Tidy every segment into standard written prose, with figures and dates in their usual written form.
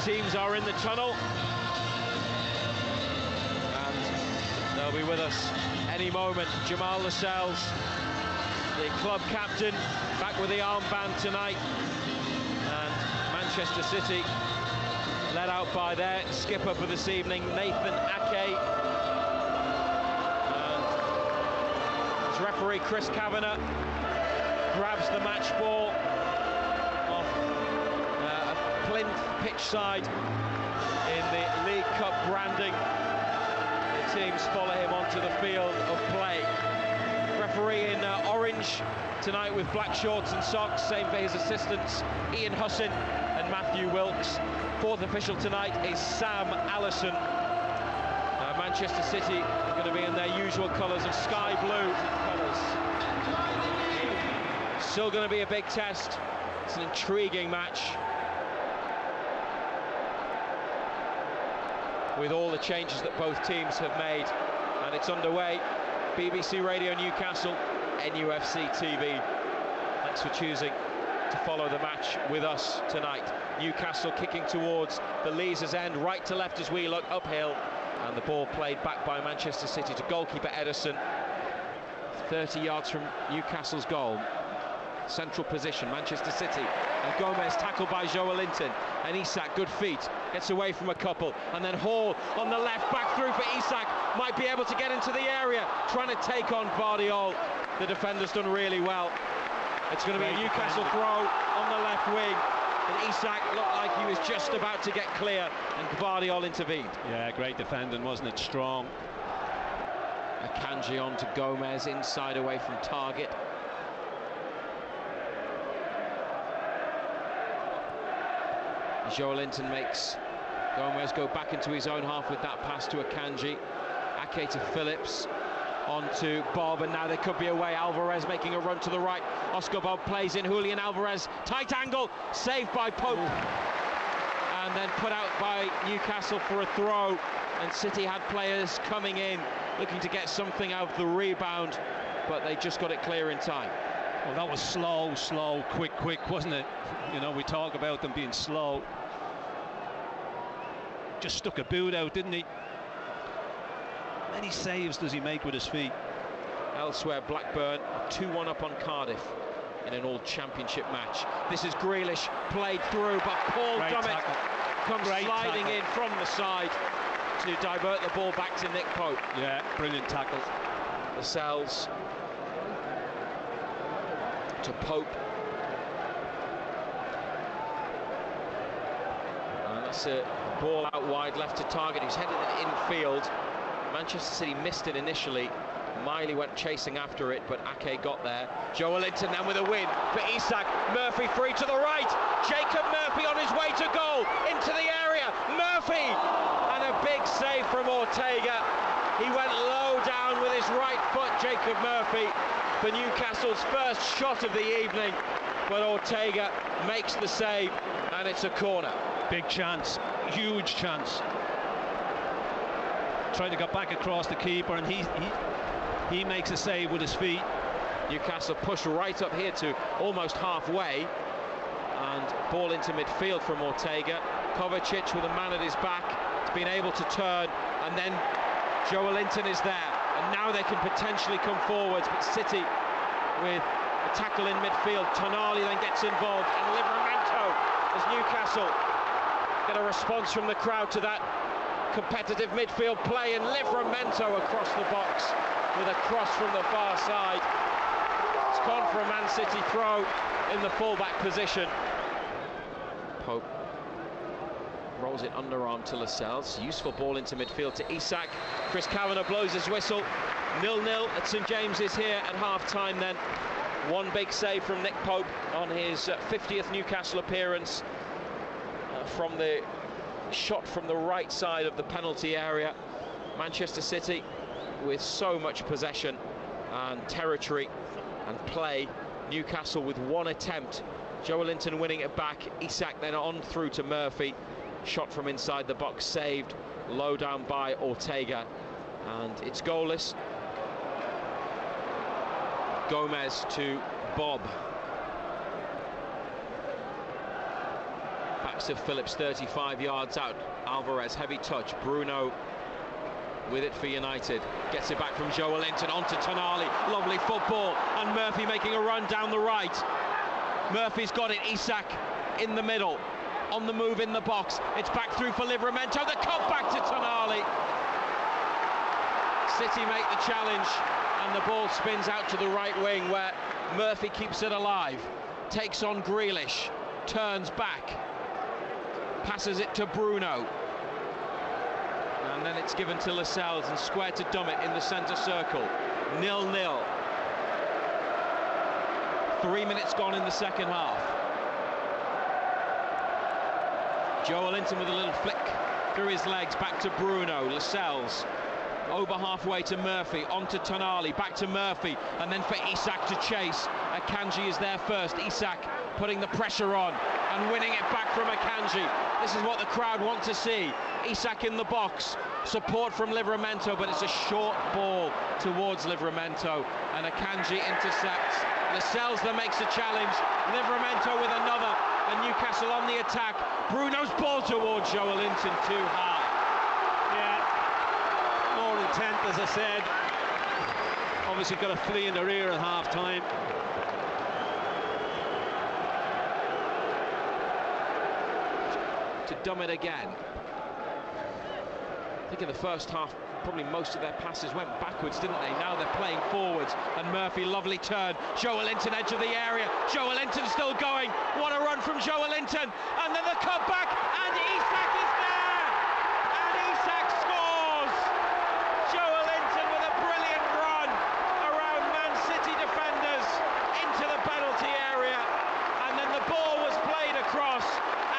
teams are in the tunnel, and they'll be with us any moment. Jamal Lascelles, the club captain, back with the armband tonight, and Manchester City led out by their skipper for this evening, Nathan Ake, and as referee Chris Kavanagh grabs the match ball off a plinth pitch side in the League Cup branding. The teams follow him onto the field of play. Referee in orange tonight with black shorts and socks, same for his assistants Ian Hussin and Matthew Wilkes. Fourth official tonight is Sam Allison. Manchester City are going to be in their usual colours of sky blue colours. Still going to be a big test. It's an intriguing match with all the changes that both teams have made, and it's underway. BBC Radio Newcastle, NUFC TV. Thanks for choosing to follow the match with us tonight. Newcastle kicking towards the Leazes end, right to left as we look uphill, and the ball played back by Manchester City to goalkeeper Ederson, 30 yards from Newcastle's goal. Central position, Manchester City, and Gomez tackled by Joelinton, and Isak, good feet, gets away from a couple, and then Hall on the left, back through for Isak, might be able to get into the area, trying to take on Guardiola. The defender's done really well. It's going to be a Newcastle throw on the left wing, and Isak looked like he was just about to get clear, and Guardiola intervened. Yeah, great defending, wasn't it? Strong. Akanji on to Gomez, inside away from target. Joelinton makes Gomez go back into his own half with that pass to Akanji. Ake to Phillips, on to Bob, and now there could be a way. Alvarez making a run to the right. Oscar Bob plays in. Julian Alvarez, tight angle, saved by Pope, and then put out by Newcastle for a throw. And City had players coming in, looking to get something out of the rebound, but they just got it clear in time. Well, that was slow, quick, wasn't it? You know, we talk about them being slow. Just stuck a boot out, didn't he? Many saves does he make with his feet? Elsewhere, Blackburn 2-1 up on Cardiff in an All Championship match. This is Grealish, played through, but Paul Dummett comes sliding in from the side to divert the ball back to Nick Pope. Yeah, brilliant tackle. Lascelles to Pope. And that's a ball out wide, left to target, who's headed it infield. Manchester City missed it initially. Miley went chasing after it, but Ake got there. Joelinton then with a win for Isak. Murphy free to the right. Jacob Murphy on his way to goal, into the area. Murphy! And a big save from Ortega. He went low down with his right foot, Jacob Murphy, for Newcastle's first shot of the evening. But Ortega makes the save, and it's a corner. Big chance, huge chance. Tried to get back across the keeper, and he makes a save with his feet. Newcastle push right up here to almost halfway, and ball into midfield from Ortega. Kovacic with a man at his back, has been able to turn, and then Joelinton is there, and now they can potentially come forwards, but City with a tackle in midfield. Tonali then gets involved, and Livramento, as Newcastle get a response from the crowd to that competitive midfield play, and Livramento across the box with a cross from the far side. It's gone for a Man City throw in the fullback position. Pope rolls it underarm to Lascelles. Useful ball into midfield to Isak. Chris Kavanagh blows his whistle. 0-0 at St James's here at half-time then. One big save from Nick Pope on his 50th Newcastle appearance from the shot from the right side of the penalty area. Manchester City with so much possession and territory and play. Newcastle with one attempt. Joelinton winning it back. Isak then on through to Murphy. Shot from inside the box, saved low down by Ortega, and it's goalless. Gomez to Bob. Back backs of Phillips, 35 yards out. Alvarez, heavy touch. Bruno with it for United. Gets it back from Joelinton onto Tonali. Lovely football. And Murphy making a run down the right. Murphy's got it. Isak in the middle. On the move in the box. It's back through for Livramento. The cut back to Tonali. City make the challenge. And the ball spins out to the right wing where Murphy keeps it alive. Takes on Grealish. Turns back. Passes it to Bruno. And then it's given to Lascelles and squared to Dummett in the centre circle. 0-0. 3 minutes gone in the second half. Joelinton with a little flick through his legs, back to Bruno. Lascelles over halfway to Murphy, onto Tonali, back to Murphy, and then for Isak to chase. Akanji is there first. Isak putting the pressure on and winning it back from Akanji. This is what the crowd want to see. Isak in the box, support from Livramento, but it's a short ball towards Livramento, and Akanji intercepts. Lascelles then makes a challenge. Livramento with another, and Newcastle on the attack. Bruno's ball towards Joelinton, too high. Yeah, more intent, as I said. Obviously got a flea in the rear at half-time. To Dummett again. I think in the first half, probably most of their passes went backwards, didn't they? Now they're playing forwards, and Murphy, lovely turn. Joelinton, edge of the area. Joelinton still going. What a run from Joelinton. And then the cut back, and Isak is there! And Isak scores! Joelinton with a brilliant run around Man City defenders into the penalty area. And then the ball was played across,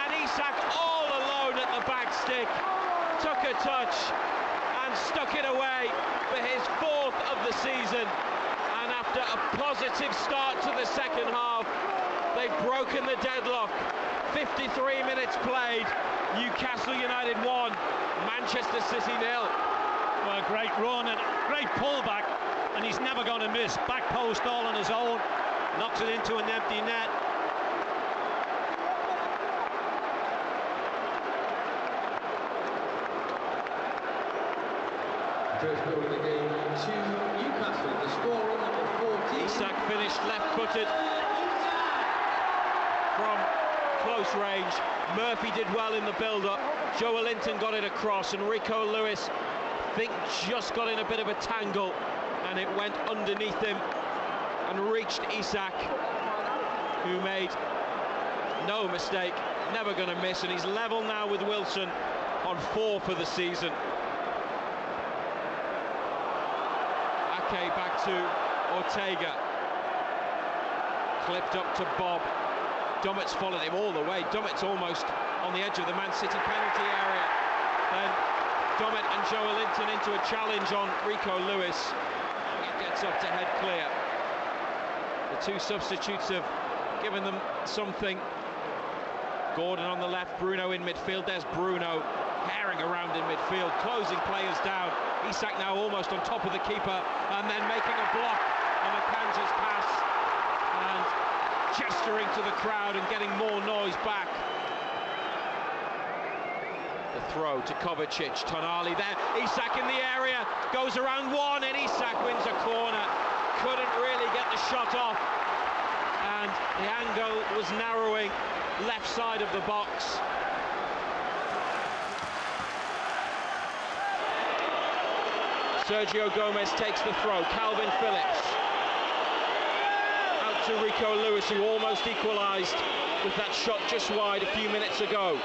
and Isak all alone at the back stick. Took a touch and stuck it away for his fourth of the season. And after a positive start to the second half, they've broken the deadlock. 53 minutes played. Newcastle United 1, Manchester City 0. Well, great run and great pullback, and he's never going to miss. Back post all on his own, knocks it into an empty net. First goal of the game to Newcastle, the scorer number 14. Isak finished left-footed from close range. Murphy did well in the build-up. Joelinton got it across, and Rico Lewis, I think, just got in a bit of a tangle, and it went underneath him and reached Isak, who made no mistake, never going to miss, and he's level now with Wilson on 4 for the season. Back to Ortega, clipped up to Bob. Dummett's followed him all the way. Dummett's almost on the edge of the Man City penalty area. Then Dummett and Joelinton into a challenge on Rico Lewis. He gets up to head clear. The two substitutes have given them something. Gordon on the left, Bruno in midfield. There's Bruno herring around in midfield, closing players down. Isak now almost on top of the keeper, and then making a block on Akanji's pass and gesturing to the crowd and getting more noise back. The throw to Kovacic, Tonali there, Isak in the area, goes around one, and Isak wins a corner. Couldn't really get the shot off, and the angle was narrowing left side of the box. Sergio Gomez takes the throw. Calvin Phillips out to Rico Lewis, who almost equalised with that shot just wide a few minutes ago.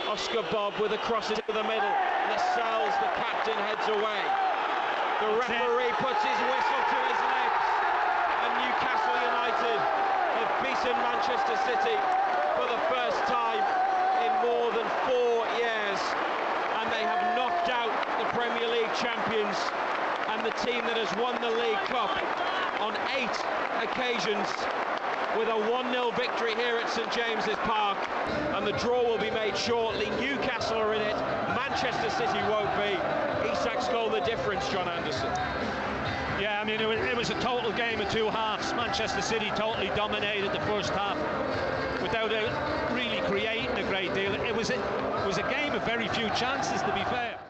Oscar Bob with a cross into the middle. Lascelles, the captain, heads away. The referee puts his whistle to his lips, and Newcastle United have beaten Manchester City for the first time in more than 4 years. And they have knocked out the Premier League champions and the team that has won the League Cup on 8 occasions with a 1-0 victory here at St James's Park. And the draw will be made shortly. Newcastle are in it, Manchester City won't be. Isak's goal the difference, John Anderson. Yeah, I mean, it was a total game of 2 halves. Manchester City totally dominated the first half without really creating a great deal. was a game of very few chances, to be fair.